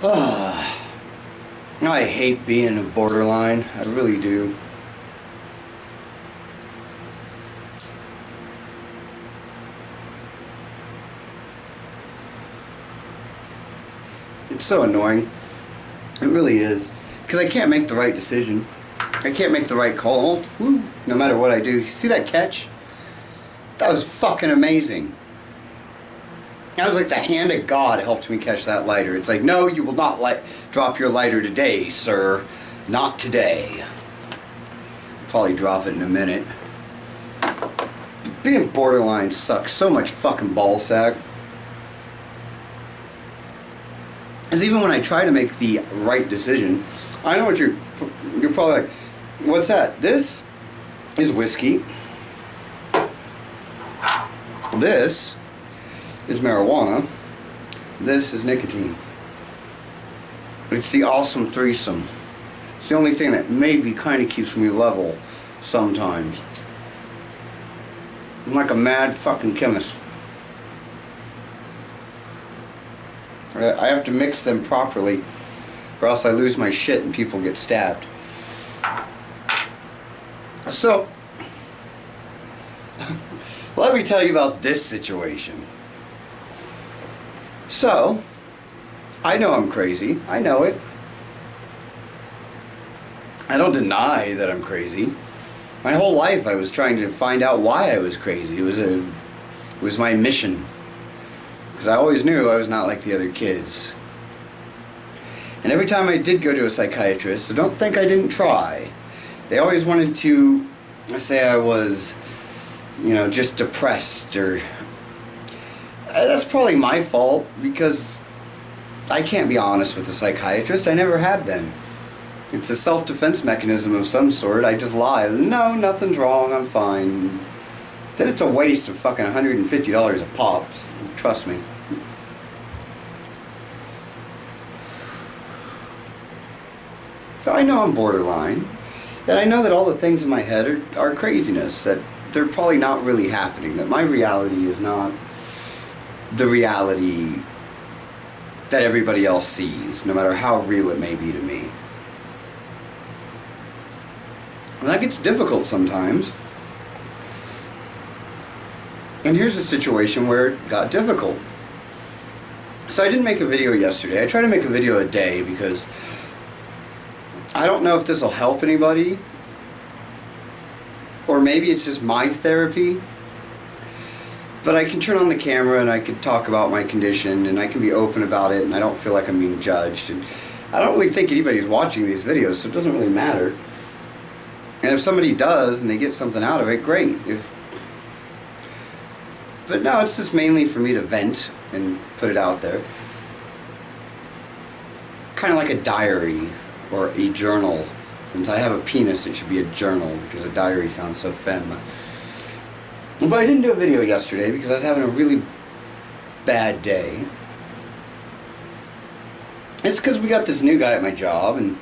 I hate being a borderline. I really do. It's so annoying. It really is. Because I can't make the right decision. I can't make the right call. Woo, no matter what I do. See that catch? That was fucking amazing. That was like the hand of God helped me catch that lighter. It's like, no, you will not drop your lighter today, sir. Not today. Probably drop it in a minute. Being borderline sucks so much fucking ballsack. Because even when I try to make the right decision, I know what you're probably like, what's that? This is whiskey. This is marijuana. This is nicotine. It's the awesome threesome. It's the only thing that maybe kind of keeps me level sometimes. I'm like a mad fucking chemist. I have to mix them properly or else I lose my shit and people get stabbed. So, let me tell you about this situation. So, I know I'm crazy. I know it. I don't deny that I'm crazy. My whole life I was trying to find out why I was crazy. It was my mission. Because I always knew I was not like the other kids. And every time I did go to a psychiatrist, so don't think I didn't try, they always wanted to say I was, you know, just depressed or... That's probably my fault because I can't be honest with a psychiatrist. I never have been. It's a self-defense mechanism of some sort. I just lie. No, nothing's wrong. I'm fine. Then it's a waste of fucking $150 a pop. Trust me. So I know I'm borderline. And I know that all the things in my head are craziness. That they're probably not really happening. That my reality is not the reality that everybody else sees, no matter how real it may be to me. And that gets difficult sometimes. And here's a situation where it got difficult. So I didn't make a video yesterday. I try to make a video a day because I don't know if this will help anybody, or maybe it's just my therapy. But I can turn on the camera and I can talk about my condition and I can be open about it and I don't feel like I'm being judged. And I don't really think anybody's watching these videos, so it doesn't really matter. And if somebody does and they get something out of it, great. But no, it's just mainly for me to vent and put it out there. Kind of like a diary or a journal. Since I have a penis, it should be a journal because a diary sounds so femme. But I didn't do a video yesterday because I was having a really bad day. It's because we got this new guy at my job and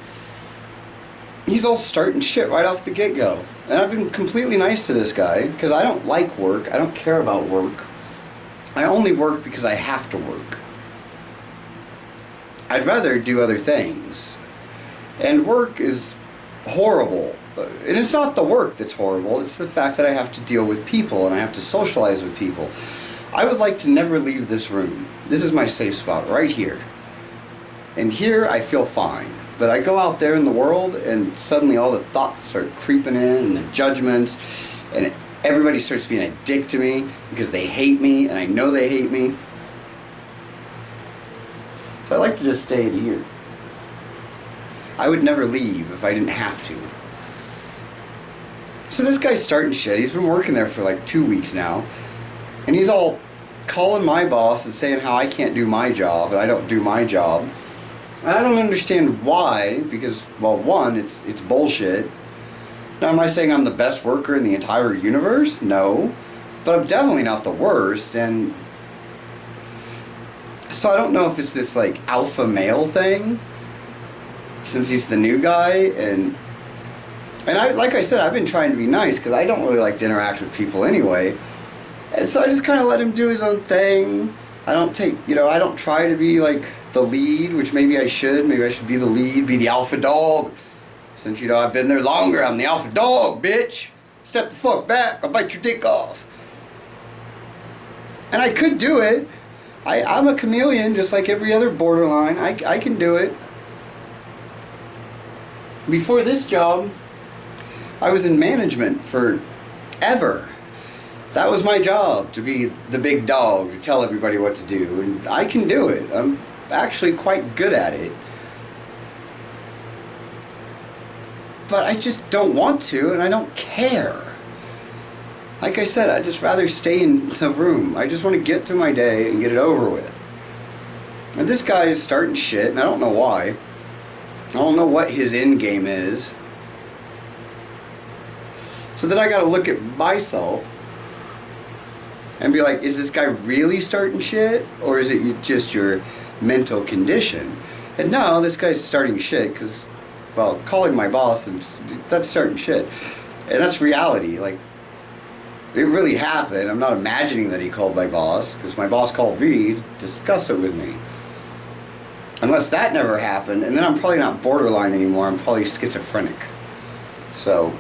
he's all starting shit right off the get-go. And I've been completely nice to this guy because I don't like work. I don't care about work. I only work because I have to work. I'd rather do other things. And work is horrible. And it's not the work that's horrible, it's the fact that I have to deal with people and I have to socialize with people. I would like to never leave this room. This is my safe spot, right here. And here I feel fine. But I go out there in the world and suddenly all the thoughts start creeping in and the judgments and everybody starts being a dick to me because they hate me and I know they hate me. So I like to just stay here. I would never leave if I didn't have to. So this guy's starting shit. He's been working there for like 2 weeks now. And he's all calling my boss and saying how I can't do my job and I don't do my job. And I don't understand why, because, well, one, it's bullshit. Now, am I saying I'm the best worker in the entire universe? No. But I'm definitely not the worst, and so I don't know if it's this, like, alpha male thing, since he's the new guy, and I, like I said, I've been trying to be nice, because I don't really like to interact with people anyway, and so I just kind of let him do his own thing. I don't take, I don't try to be, like, the lead, which maybe I should. Maybe I should be the lead, be the alpha dog. Since, you know, I've been there longer, I'm the alpha dog, bitch. Step the fuck back, I'll bite your dick off. And I could do it. I'm a chameleon just like every other borderline. I can do it. Before this job, I was in management forever. That was my job, to be the big dog, to tell everybody what to do. And I can do it. I'm actually quite good at it. But I just don't want to, and I don't care. Like I said, I'd just rather stay in the room. I just want to get through my day and get it over with. And this guy is starting shit, and I don't know why. I don't know what his end game is. So then I gotta look at myself and be like, is this guy really starting shit? Or is it just your mental condition? And no, this guy's starting shit because, well, calling my boss, and that's starting shit. And that's reality. Like, it really happened. I'm not imagining that he called my boss, because my boss called me to discuss it with me. Unless that never happened, and then I'm probably not borderline anymore. I'm probably schizophrenic. So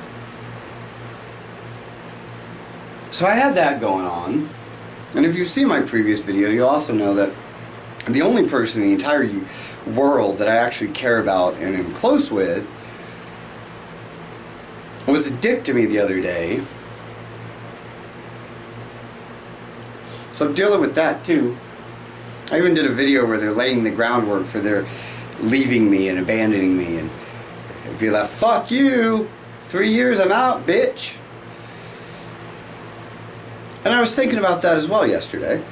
I had that going on. And if you've seen my previous video, you also know that the only person in the entire world that I actually care about and am close with was a dick to me the other day. So I'm dealing with that too. I even did a video where they're laying the groundwork for their leaving me and abandoning me, and it'd be like, fuck you, 3 years I'm out, bitch. And I was thinking about that as well yesterday.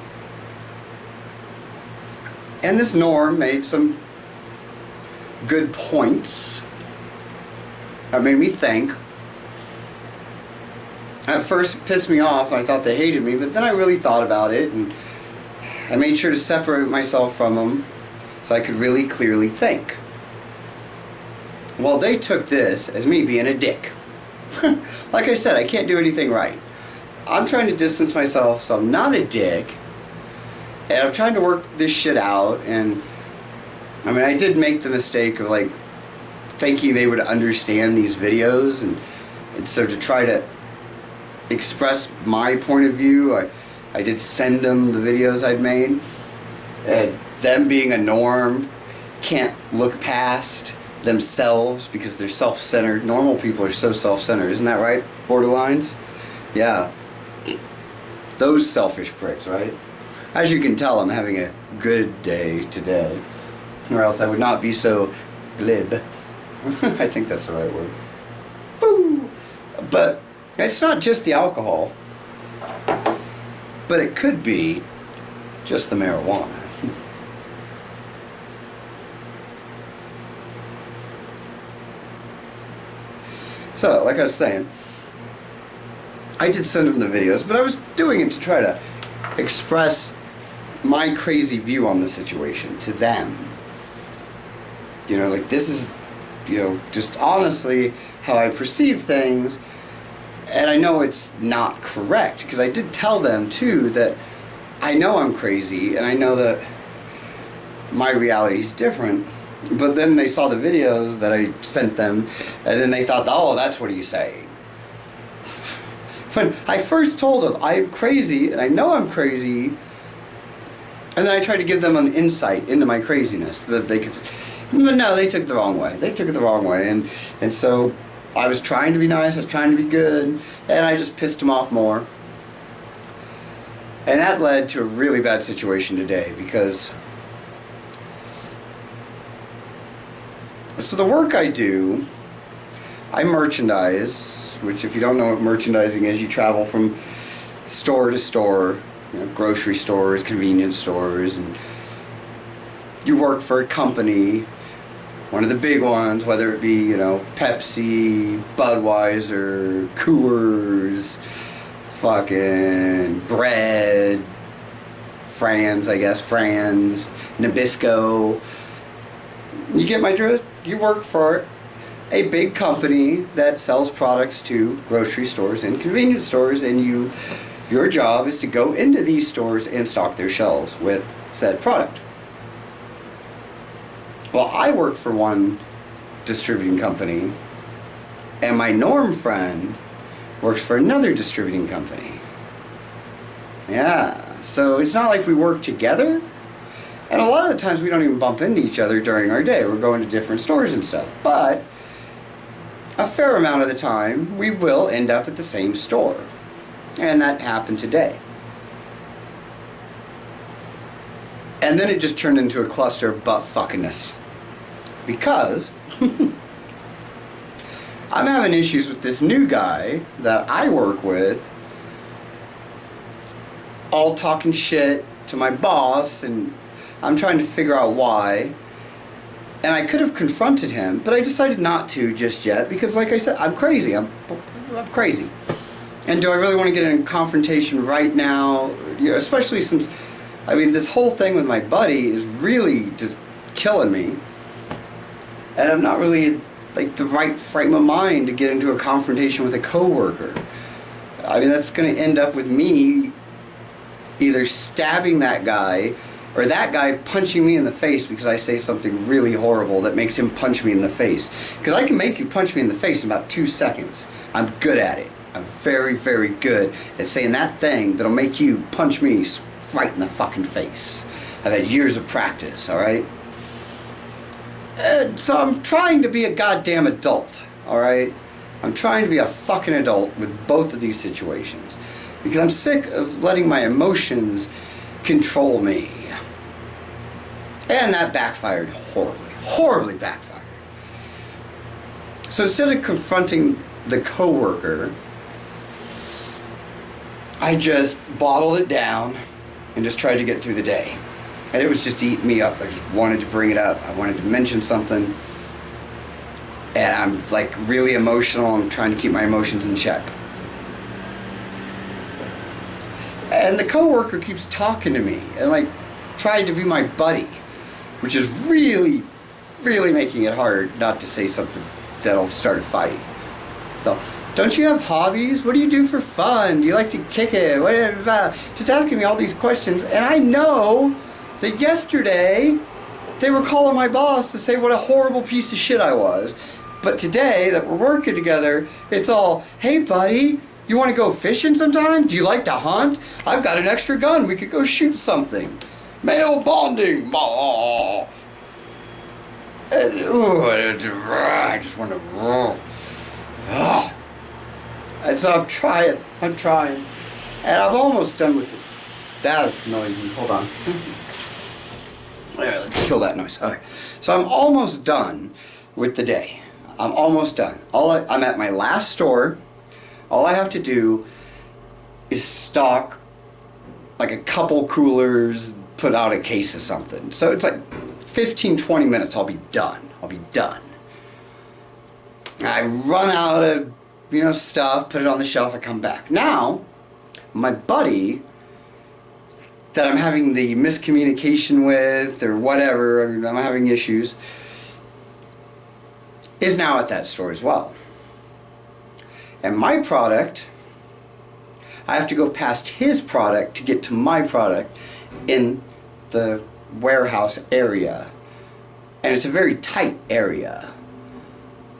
And this Norm made some good points that made me think. At first it pissed me off, I thought they hated me, but then I really thought about it, and I made sure to separate myself from them so I could really clearly think. Well, they took this as me being a dick. Like I said, I can't do anything right. I'm trying to distance myself so I'm not a dick, and I'm trying to work this shit out. And I mean, I did make the mistake of like thinking they would understand these videos, and so to try to express my point of view, I did send them the videos I'd made, and them being a norm can't look past themselves because they're self-centered. Normal people are so self-centered, isn't that right, borderlines? Yeah, those selfish pricks, right? As you can tell, I'm having a good day today, or else I would not be so glib. I think that's the right word. Boo! But it's not just the alcohol, but it could be just the marijuana. So, like I was saying, I did send them the videos, but I was doing it to try to express my crazy view on the situation to them. You know, like, this is, you know, just honestly how I perceive things, and I know it's not correct, because I did tell them, too, that I know I'm crazy, and I know that my reality is different. But then they saw the videos that I sent them, and then they thought, oh, that's what he's saying. When I first told them I'm crazy, and I know I'm crazy, and then I tried to give them an insight into my craziness, so that they could, but no, they took it the wrong way. They took it the wrong way, and so I was trying to be nice, I was trying to be good, and I just pissed them off more. And that led to a really bad situation today, because so the work I do, I merchandise, which if you don't know what merchandising is, you travel from store to store, you know, grocery stores, convenience stores, and you work for a company, one of the big ones, whether it be, you know, Pepsi, Budweiser, Coors, fucking Bread, Franz, I guess, Franz, Nabisco. You get my drift? You work for a big company that sells products to grocery stores and convenience stores, and your job is to go into these stores and stock their shelves with said product. Well, I work for one distributing company, and my Norm friend works for another distributing company. Yeah, so it's not like we work together. And a lot of the times we don't even bump into each other during our day. We're going to different stores and stuff. But a fair amount of the time, we will end up at the same store. And that happened today. And then it just turned into a cluster of butt-fuckiness. Because I'm having issues with this new guy that I work with, all talking shit to my boss, and I'm trying to figure out why. And I could have confronted him, but I decided not to just yet because, like I said, I'm crazy. I'm crazy. And do I really want to get in a confrontation right now? You know, especially since, I mean, this whole thing with my buddy is really just killing me. And I'm not really, like, the right frame of mind to get into a confrontation with a coworker. I mean, that's going to end up with me either stabbing that guy or that guy punching me in the face because I say something really horrible that makes him punch me in the face. Because I can make you punch me in the face in about 2 seconds. I'm good at it. I'm very, very good at saying that thing that'll make you punch me right in the fucking face. I've had years of practice, alright? So I'm trying to be a goddamn adult, alright? I'm trying to be a fucking adult with both of these situations. Because I'm sick of letting my emotions control me. And that backfired horribly. Horribly backfired. So instead of confronting the coworker, I just bottled it down and just tried to get through the day. And it was just eating me up. I just wanted to bring it up. I wanted to mention something. And I'm like really emotional. I'm trying to keep my emotions in check. And the coworker keeps talking to me and like trying to be my buddy, which is really, really making it hard not to say something that'll start a fight. So, don't you have hobbies? What do you do for fun? Do you like to kick it? Just asking me all these questions. And I know that yesterday they were calling my boss to say what a horrible piece of shit I was. But today that we're working together, it's all, hey buddy, you want to go fishing sometime? Do you like to hunt? I've got an extra gun. We could go shoot something. Male bonding. And, I just want to... And so I'm trying. And I'm almost done with it. That's noisy. Hold on. Alright, let's kill that noise. Okay. So I'm almost done with the day. I'm almost done. I'm at my last store. All I have to do is stock like a couple coolers, put out a case of something. So it's like 15-20 minutes, I'll be done. I run out of, stuff, put it on the shelf, I come back. Now, my buddy that I'm having the miscommunication with or whatever, I'm having issues, is now at that store as well. And my product, I have to go past his product to get to my product in the warehouse area. And it's a very tight area.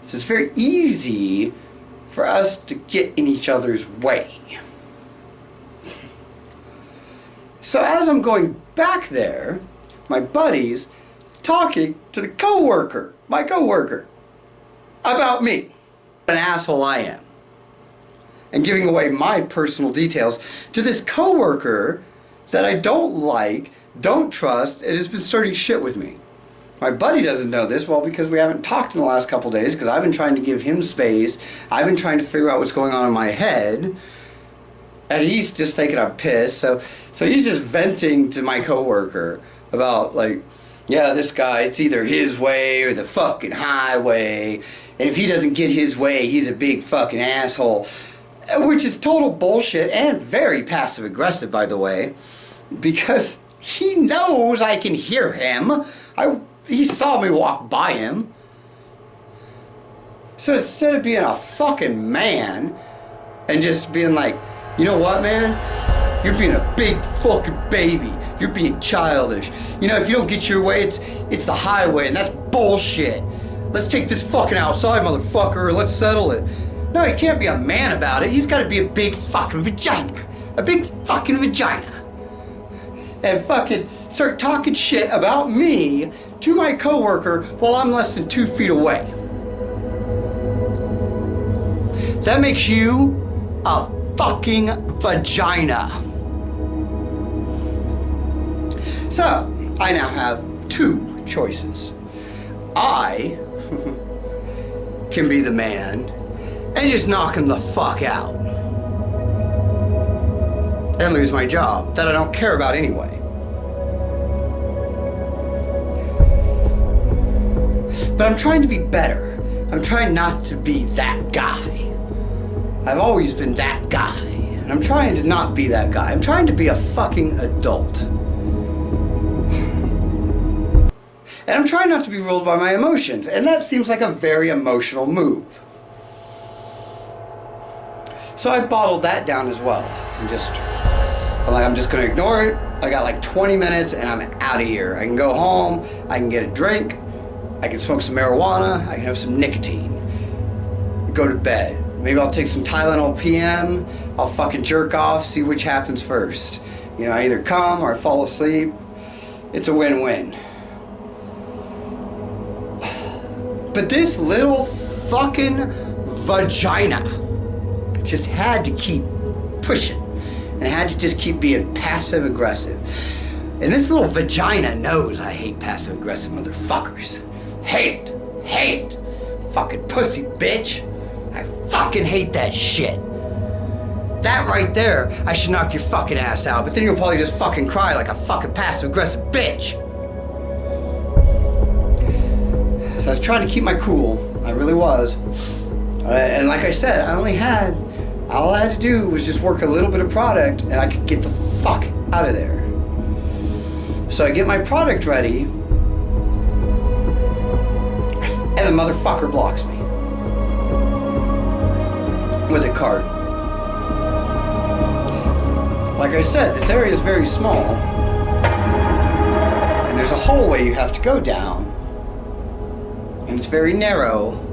So it's very easy for us to get in each other's way. So as I'm going back there, my buddy's talking to the coworker, my coworker, about me. An asshole I am. And giving away my personal details to this coworker that I don't like, don't trust, and has been starting shit with me. My buddy doesn't know this, well, because we haven't talked in the last couple days, because I've been trying to give him space. I've been trying to figure out what's going on in my head. And he's just taking a piss, so he's just venting to my coworker about, like, yeah, this guy, it's either his way or the fucking highway, and if he doesn't get his way, he's a big fucking asshole. Which is total bullshit and very passive-aggressive, by the way, because he knows I can hear him. He saw me walk by him. So instead of being a fucking man and just being like, you know what, man? You're being a big fucking baby. You're being childish. You know, if you don't get your way, it's the highway, and that's bullshit. Let's take this fucking outside, motherfucker, or let's settle it. No, he can't be a man about it. He's got to be a big fucking vagina. A big fucking vagina. And fucking start talking shit about me to my coworker while I'm less than 2 feet away. That makes you a fucking vagina. So, I now have 2 choices. I can be the man and just knock him the fuck out. And lose my job that I don't care about anyway. But I'm trying to be better. I'm trying not to be that guy. I've always been that guy. And I'm trying to not be that guy. I'm trying to be a fucking adult. And I'm trying not to be ruled by my emotions. And that seems like a very emotional move. So I bottled that down as well. I'm just gonna ignore it. I got like 20 minutes and I'm out of here. I can go home, I can get a drink, I can smoke some marijuana, I can have some nicotine. Go to bed. Maybe I'll take some Tylenol PM, I'll fucking jerk off, see which happens first. You know, I either come or I fall asleep. It's a win-win. But this little fucking vagina just had to keep pushing. And I had to just keep being passive aggressive. And this little vagina knows I hate passive aggressive motherfuckers. Hate it. Hate it. Fucking pussy bitch. I fucking hate that shit. That right there, I should knock your fucking ass out, but then you'll probably just fucking cry like a fucking passive aggressive bitch. So I was trying to keep my cool. I really was. And like I said, all I had to do was just work a little bit of product and I could get the fuck out of there. So I get my product ready and the motherfucker blocks me with a cart. Like I said, this area is very small and there's a hallway you have to go down and it's very narrow.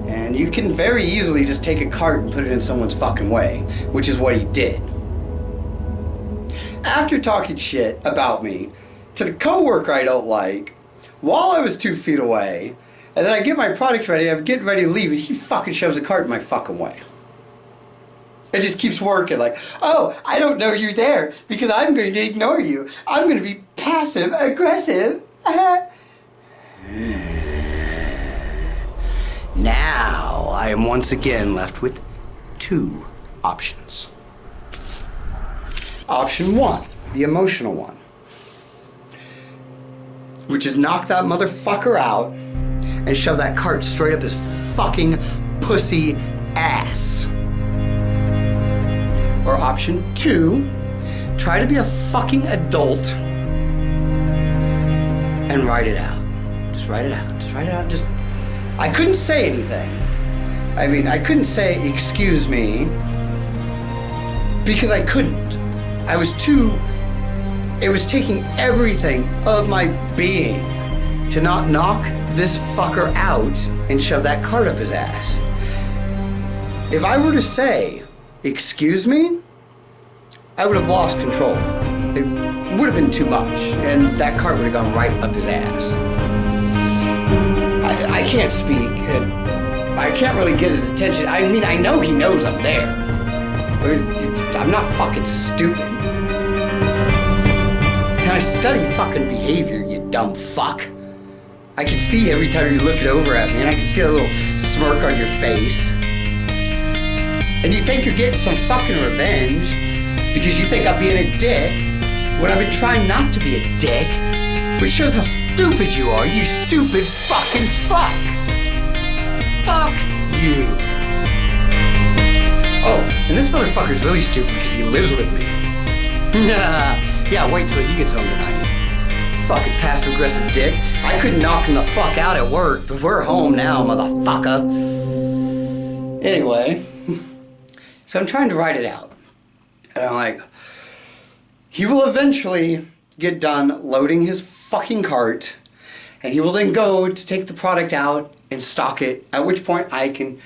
And you can very easily just take a cart and put it in someone's fucking way, which is what he did. After talking shit about me to the coworker I don't like, while I was 2 feet away, and then I get my product ready, I'm getting ready to leave, and he fucking shoves a cart in my fucking way. It just keeps working like, oh, I don't know you're there because I'm going to ignore you. I'm going to be passive aggressive. Now, I am once again left with 2 options. Option 1, the emotional one, which is knock that motherfucker out and shove that cart straight up his fucking pussy ass. Or option 2, try to be a fucking adult and write it out. Just write it out. Just write it out. I couldn't say anything. I mean, I couldn't say, excuse me, because I couldn't. It was taking everything of my being to not knock this fucker out and shove that cart up his ass. If I were to say, excuse me, I would have lost control. It would have been too much, and that cart would have gone right up his ass. I can't speak, and I can't really get his attention. I mean, I know he knows I'm there. I'm not fucking stupid. And I study fucking behavior, you dumb fuck. I can see every time you're looking over at me, and I can see a little smirk on your face. And you think you're getting some fucking revenge because you think I'm being a dick when I've been trying not to be a dick. Which shows how stupid you are, you stupid fucking fuck! Fuck you! Oh, and this motherfucker's really stupid because he lives with me. Nah, yeah, wait till he gets home tonight. Fucking passive-aggressive dick. I couldn't knock him the fuck out at work, but we're home now, motherfucker. Anyway, so I'm trying to write it out. And I'm like, he will eventually get done loading his fucking cart, and he will then go to take the product out and stock it, at which point I can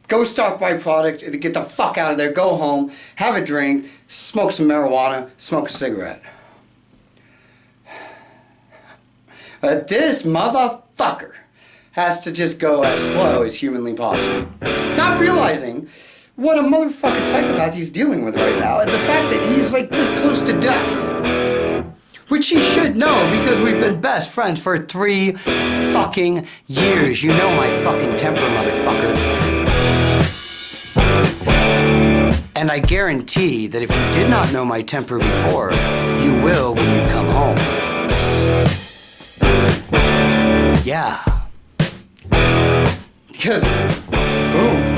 go stock my product and get the fuck out of there, go home, have a drink, smoke some marijuana, smoke a cigarette. But this motherfucker has to just go as slow as humanly possible. Not realizing what a motherfucking psychopath he's dealing with right now, and the fact that he's like this close to death. Which he should know because we've been best friends for 3 fucking years. You know my fucking temper, motherfucker. And I guarantee that if you did not know my temper before, you will when you come home. Yeah. Because, boom.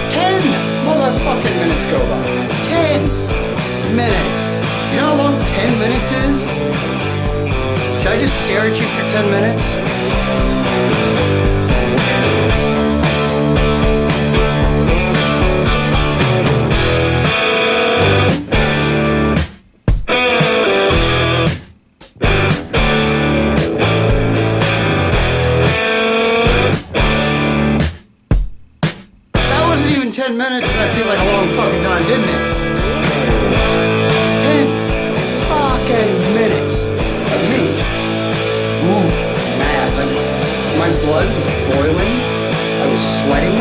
10 motherfucking minutes go by. 10 minutes. You know how long 10 minutes is? Should I just stare at you for 10 minutes? That wasn't even 10 minutes, and that seemed like a long fucking time, didn't it? 10 minutes of me. Ooh, mad. Like, my blood was boiling. I was sweating.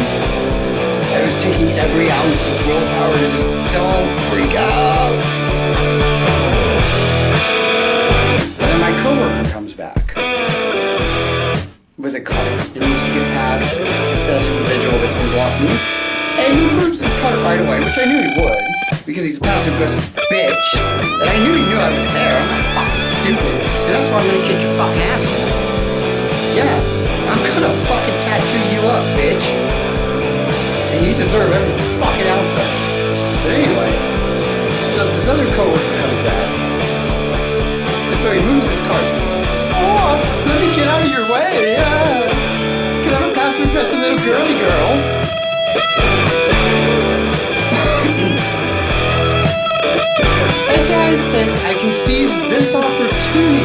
I was taking every ounce of willpower to just don't freak out. And then my coworker comes back with a cart. It needs to get past said individual that's been blocking me. And he moves his cart right away, which I knew he would, because he's a passive-aggressive bitch. And I knew he knew I was there. I'm not fucking stupid. And that's why I'm gonna kick your fucking ass tonight. Yeah, I'm gonna fucking tattoo you up, bitch. And you deserve every fucking ounce of it. But anyway, so this other coworker comes back. And so he moves his cart. Oh, let me get out of your way. Because I'm a passive-aggressive little girly girl. And so I think I can seize this opportunity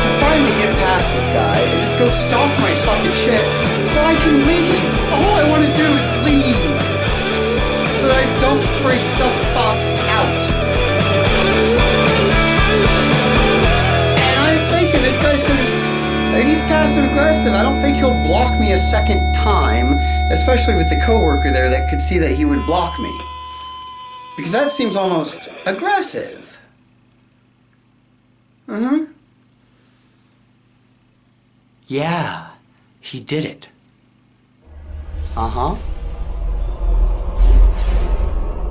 to finally get past this guy and just go stalk my fucking shit so I can leave. All I want to do is leave so that I don't freak the fuck out. And I'm thinking this guy's gonna, he's passive aggressive. I don't think he'll block me a second time, especially with the coworker there that could see that he would block me. Because that seems almost aggressive. Yeah, he did it.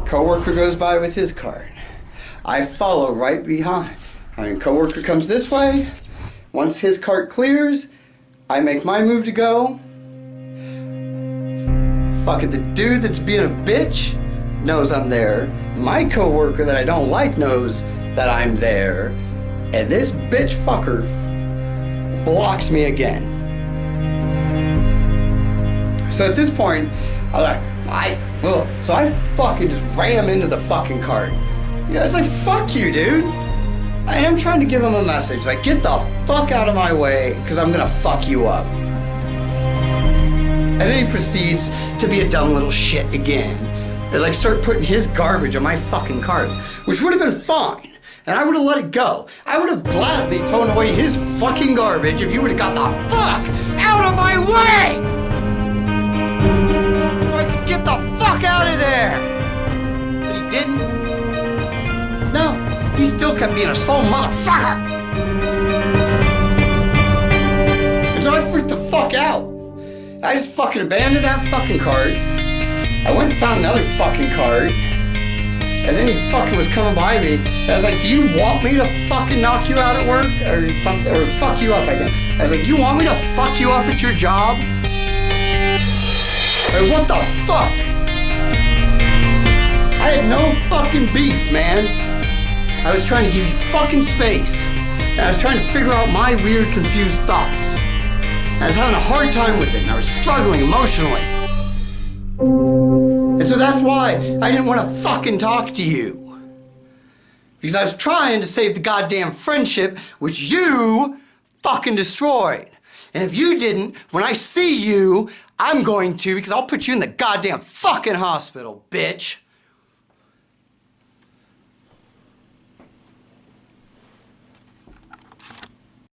Coworker goes by with his cart. I follow right behind. Coworker comes this way. Once his cart clears, I make my move to go. Fuck it, the dude that's being a bitch knows I'm there. My coworker that I don't like knows that I'm there. And this bitch fucker blocks me again. So at this point, I fucking just ram into the fucking cart. Yeah, it's like, fuck you, dude. I am trying to give him a message, like, get the fuck out of my way, because I'm gonna fuck you up. And then he proceeds to be a dumb little shit again. And like start putting his garbage on my fucking cart, which would have been fine. And I would have let it go. I would have gladly thrown away his fucking garbage if he would have got the fuck out of my way! So I could get the fuck out of there! But he didn't. No, he still kept being a slow motherfucker! And so I freaked the fuck out. I just fucking abandoned that fucking cart. I went and found another fucking cart. And then he fucking was coming by me. And I was like, do you want me to fucking knock you out at work? Or something, or fuck you up, I think. I was like, you want me to fuck you up at your job? Or what the fuck? I had no fucking beef, man. I was trying to give you fucking space. And I was trying to figure out my weird, confused thoughts. I was having a hard time with it, and I was struggling emotionally. And so that's why I didn't want to fucking talk to you. Because I was trying to save the goddamn friendship which you fucking destroyed. And if you didn't, when I see you, I'm going to, because I'll put you in the goddamn fucking hospital, bitch.